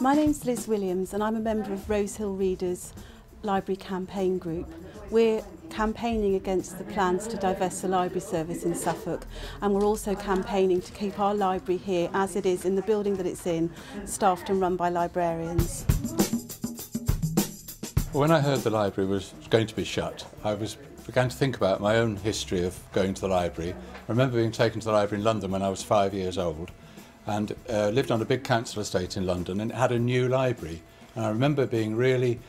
My name's Liz Williams and I'm a member of Rosehill Readers Library Campaign Group. We're campaigning against the plans to divest the library service in Suffolk, and we're also campaigning to keep our library here as it is in the building that it's in, staffed and run by librarians. When I heard the library was going to be shut, I began to think about my own history of going to the library. I remember being taken to the library in London when I was 5 years old, and lived on a big council estate in London, and it had a new library. And I remember being really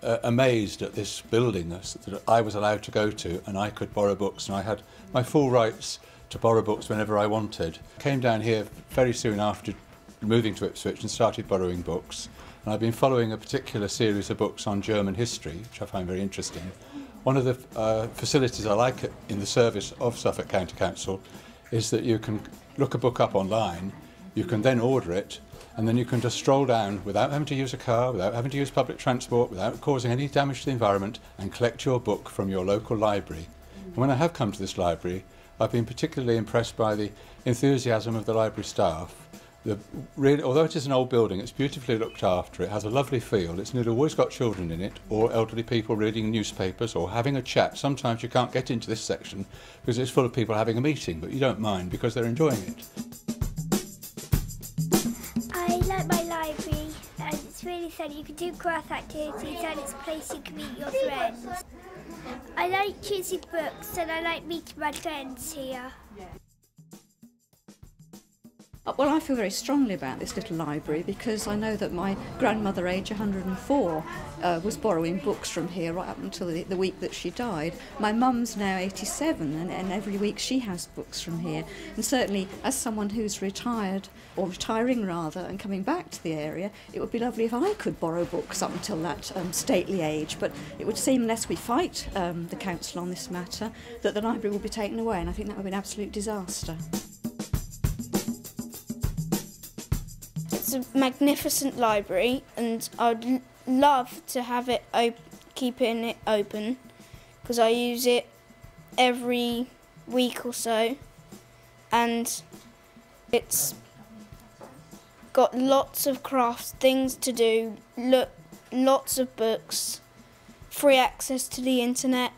amazed at this building that I was allowed to go to, and I could borrow books, and I had my full rights to borrow books whenever I wanted. I came down here very soon after moving to Ipswich and started borrowing books, and I've been following a particular series of books on German history, which I find very interesting. One of the facilities I like in the service of Suffolk County Council is that you can look a book up online, you can then order it, and then you can just stroll down without having to use a car, without having to use public transport, without causing any damage to the environment, and collect your book from your local library. And when I have come to this library, I've been particularly impressed by the enthusiasm of the library staff. Although it is an old building, it's beautifully looked after, it has a lovely feel, it's nearly always got children in it, or elderly people reading newspapers or having a chat. Sometimes you can't get into this section because it's full of people having a meeting, but you don't mind because they're enjoying it. I like my library, and it's really fun. You can do craft activities, and it's a place you can meet your friends. I like choosing books, and I like meeting my friends here. Well, I feel very strongly about this little library because I know that my grandmother, aged 104, was borrowing books from here right up until the week that she died. My mum's now 87 and every week she has books from here. And certainly as someone who's retired, or retiring rather, and coming back to the area, it would be lovely if I could borrow books up until that stately age. But it would seem, unless we fight the council on this matter, that the library will be taken away, and I think that would be an absolute disaster. It's a magnificent library, and I'd love to have it keeping it open because I use it every week or so, and it's got lots of crafts, things to do, lots of books, free access to the internet,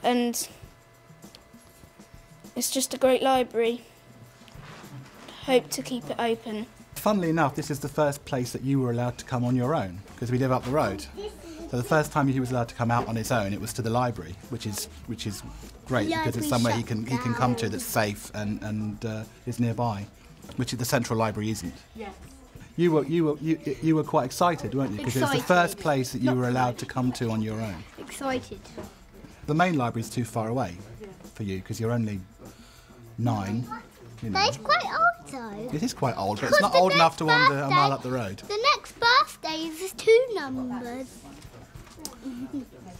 and it's just a great library. Hope to keep it open. Funnily enough, this is the first place that you were allowed to come on your own, because we live up the road. So the first time he was allowed to come out on his own, it was to the library, which is great because it's somewhere he can come to that's safe and is nearby, which the central library isn't. Yes. You were quite excited, weren't you? Because it was the first place that you were allowed to come to on your own. Excited. The main library is too far away for you because you're only 9. You know. It's quite old though. It is quite old, but it's not old enough to wander a mile up the road. The next birthday is 2 numbers.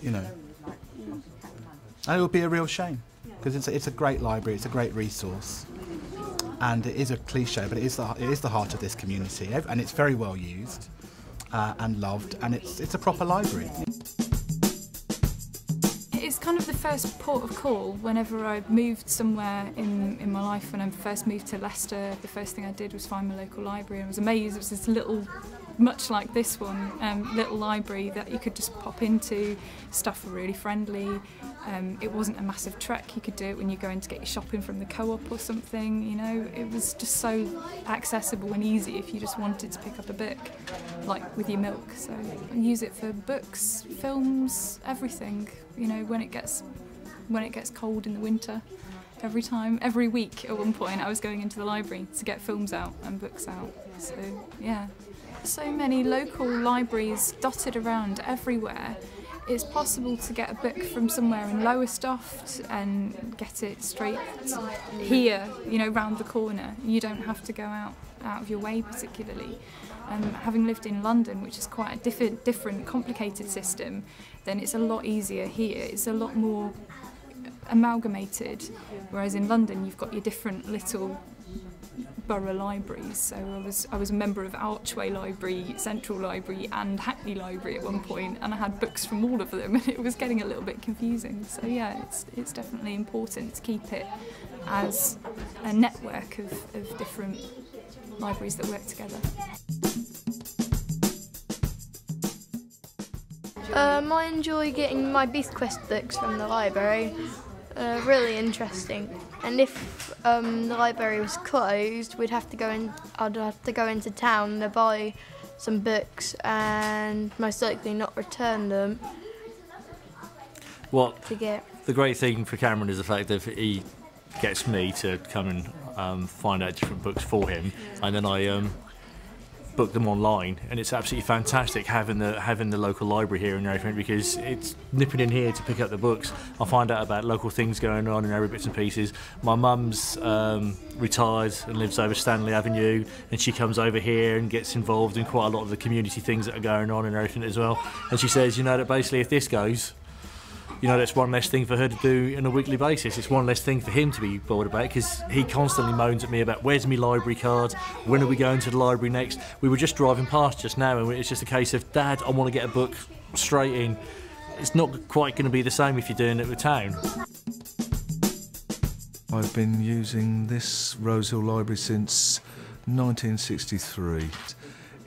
You know. And it would be a real shame, because it's a great library, it's a great resource. And it is a cliche, but it is the heart of this community, and it's very well used and loved, and it's a proper library. It's kind of the first port of call whenever I moved somewhere in my life. When I first moved to Leicester, the first thing I did was find my local library, and I was amazed. It was this little, much like this one, little library that you could just pop into. Staff were really friendly. It wasn't a massive trek. You could do it when you're going to get your shopping from the co-op or something, you know. It was just so accessible and easy if you just wanted to pick up a book, like with your milk. So I use it for books, films, everything, you know, when it gets cold in the winter. Every week at one point I was going into the library to get films out and books out. So yeah. So many local libraries dotted around everywhere. It's possible to get a book from somewhere in Lowestoft and get it straight here, you know, round the corner. You don't have to go out of your way particularly. Having lived in London, which is quite a different, complicated system, then it's a lot easier here. It's a lot more amalgamated, whereas in London you've got your different little borough libraries. So I was a member of Archway Library, Central Library and Hackney Library at one point, and I had books from all of them, and it was getting a little bit confusing. So yeah, it's definitely important to keep it as a network of different libraries that work together. I enjoy getting my Beast Quest books from the library. Really interesting. And if the library was closed, I'd have to go into town to buy some books and most likely not return them. The great thing for Cameron is the fact that he gets me to come and find out different books for him, and then I book them online, and it's absolutely fantastic having the local library here and everything, because it's nipping in here to pick up the books. I find out about local things going on in every bits and pieces. My mum's retired and lives over Stanley Avenue, and she comes over here and gets involved in quite a lot of the community things that are going on and everything as well. And she says, you know, that basically if this goes, you know, that's one less thing for her to do on a weekly basis. It's one less thing for him to be bothered about, because he constantly moans at me about where's my library card, when are we going to the library next. We were just driving past just now and it's just a case of, Dad, I want to get a book straight in. It's not quite going to be the same if you're doing it with town. I've been using this Rosehill Library since 1963.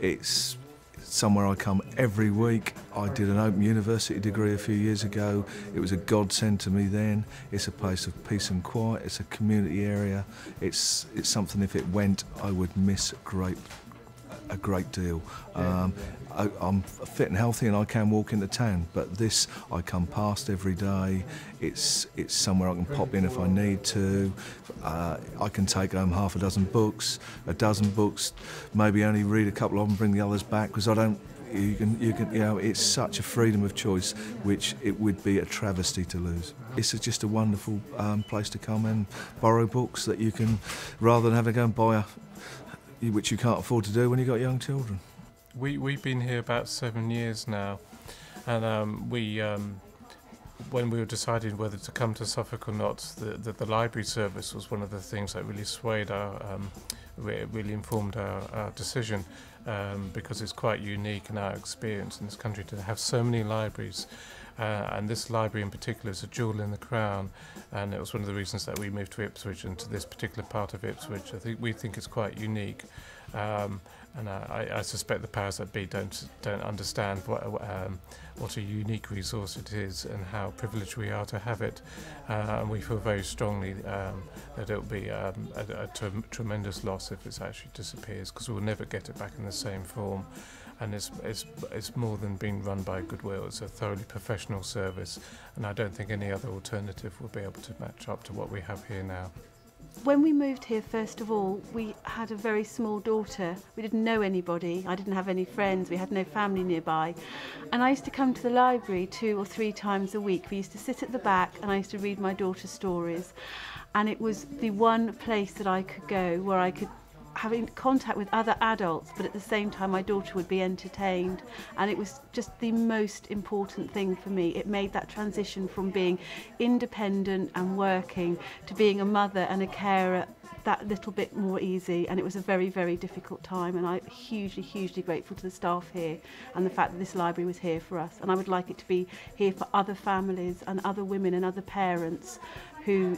It's somewhere I come every week. I did an Open University degree a few years ago. It was a godsend to me then. It's a place of peace and quiet. It's a community area. It's something, if it went, I would miss a great deal. I'm fit and healthy and I can walk into town, but this I come past every day. It's somewhere I can pop in if I need to. I can take home half a dozen books, maybe only read a couple of them, bring the others back, because I don't. You know, it's such a freedom of choice, which it would be a travesty to lose. It's just a wonderful place to come and borrow books that you can, rather than having to go and buy which you can't afford to do when you've got young children. We've been here about 7 years now, and when we were deciding whether to come to Suffolk or not, the library service was one of the things that really swayed really informed our decision, because it's quite unique in our experience in this country to have so many libraries. And this library in particular is a jewel in the crown, and it was one of the reasons that we moved to Ipswich and to this particular part of Ipswich. We think it's quite unique, and I suspect the powers that be don't understand what a unique resource it is and how privileged we are to have it. And we feel very strongly that it will be a tremendous loss if it actually disappears, because we'll never get it back in the same form. And it's more than being run by goodwill. It's a thoroughly professional service, and I don't think any other alternative will be able to match up to what we have here now. When we moved here, first of all, we had a very small daughter. We didn't know anybody. I didn't have any friends. We had no family nearby. And I used to come to the library 2 or 3 times a week. We used to sit at the back and I used to read my daughter's stories. And it was the one place that I could go where I could having contact with other adults, but at the same time my daughter would be entertained, and it was just the most important thing for me. It made that transition from being independent and working to being a mother and a carer that little bit more easy, and it was a very, very difficult time, and I'm hugely grateful to the staff here and the fact that this library was here for us, and I would like it to be here for other families and other women and other parents who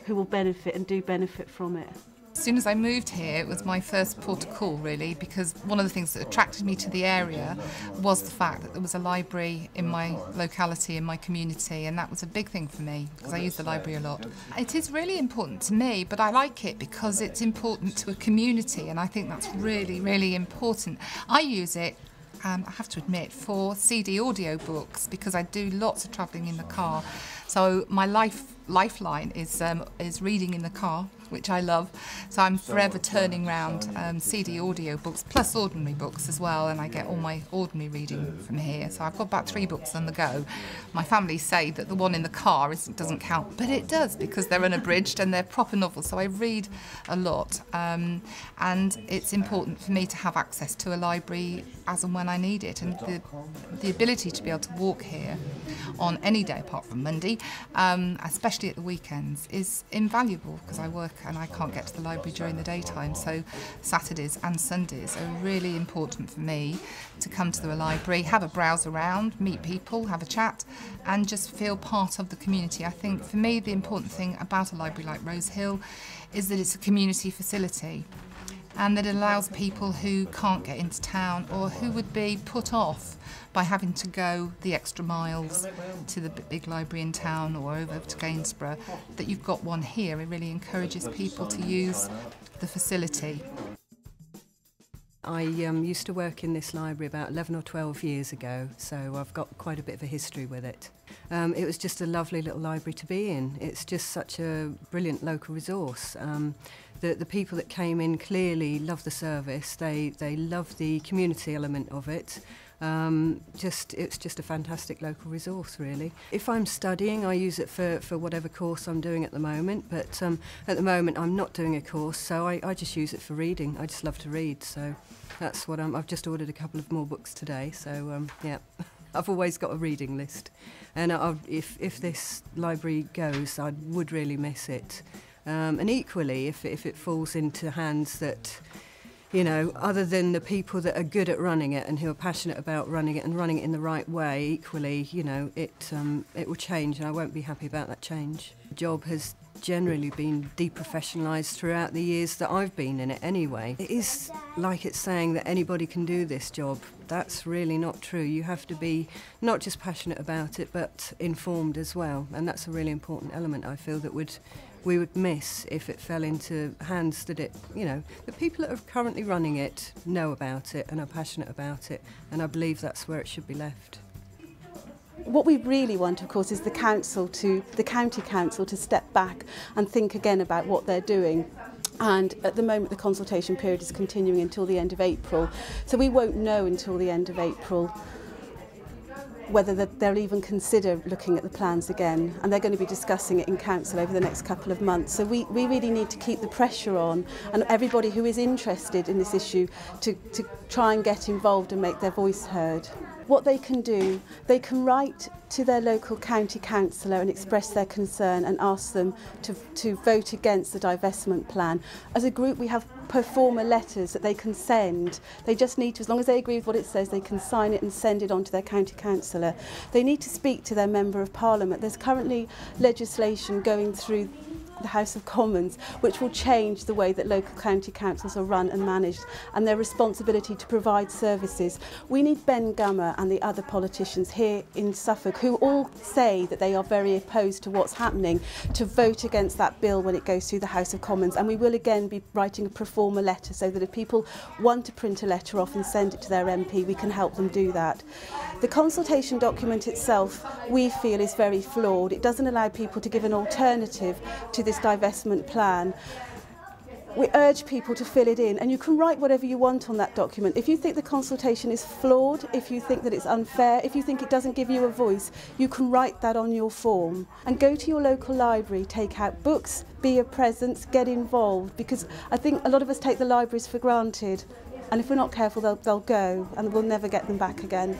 will benefit and do benefit from it. As soon as I moved here, it was my first port of call, really, because one of the things that attracted me to the area was the fact that there was a library in my locality, in my community, and that was a big thing for me, because I use the library a lot. It is really important to me, but I like it because it's important to a community, and I think that's really, really important. I use it, I have to admit, for CD audio books, because I do lots of travelling in the car. So my lifeline is reading in the car, which I love. So I'm forever turning around CD audio books, plus ordinary books as well, and I get all my ordinary reading from here. So I've got about 3 books on the go. My family say that the one in the car doesn't count, but it does, because they're unabridged and they're proper novels. So I read a lot, and it's important for me to have access to a library as and when I need it. And the ability to be able to walk here on any day apart from Monday, especially at the weekends, is invaluable, because I work and I can't get to the library during the daytime. So Saturdays and Sundays are really important for me to come to the library, have a browse around, meet people, have a chat, and just feel part of the community. I think for me the important thing about a library like Rosehill is that it's a community facility. and that it allows people who can't get into town or who would be put off by having to go the extra miles to the big library in town or over to Gainsborough, that you've got one here. It really encourages people to use the facility. I used to work in this library about 11 or 12 years ago, so I've got quite a bit of a history with it. It was just a lovely little library to be in. It's just such a brilliant local resource. The people that came in clearly love the service. They love the community element of it. It's just a fantastic local resource, really. If I'm studying, I use it for whatever course I'm doing at the moment, but at the moment I'm not doing a course, so I just use it for reading. I just love to read, so that's what I've just ordered a couple of more books today, so yeah. I've always got a reading list, and if this library goes, I would really miss it. And equally, if it falls into hands that, you know, other than the people that are good at running it and who are passionate about running it and running it in the right way, equally, you know, it will change, and I won't be happy about that change. The job has generally been deprofessionalised throughout the years that I've been in it anyway. It is like it's saying that anybody can do this job. That's really not true. You have to be not just passionate about it, but informed as well, and that's a really important element, I feel, that we would miss if it fell into hands that the people that are currently running it know about it and are passionate about it, and I believe that's where it should be left. What we really want, of course, is the county council to step back and think again about what they're doing. And at the moment the consultation period is continuing until the end of April, so we won't know until the end of April whether they'll even consider looking at the plans again, and they're going to be discussing it in council over the next couple of months. So we really need to keep the pressure on, and everybody who is interested in this issue to try and get involved and make their voice heard. What they can do, they can write to their local county councillor and express their concern and ask them to vote against the divestment plan. As a group, we have pro forma letters that they can send. They just need to, as long as they agree with what it says, they can sign it and send it on to their county councillor. They need to speak to their Member of Parliament. There's currently legislation going through the House of Commons which will change the way that local county councils are run and managed, and their responsibility to provide services. We need Ben Gummer and the other politicians here in Suffolk, who all say that they are very opposed to what's happening, to vote against that bill when it goes through the House of Commons. And we will again be writing a pro forma letter, so that if people want to print a letter off and send it to their MP, we can help them do that. The consultation document itself, we feel, is very flawed. It doesn't allow people to give an alternative to this divestment plan. We urge people to fill it in, and you can write whatever you want on that document. If you think the consultation is flawed, if you think that it's unfair, if you think it doesn't give you a voice, you can write that on your form. And go to your local library, take out books, be a presence, get involved, because I think a lot of us take the libraries for granted, and if we're not careful, they'll go and we'll never get them back again.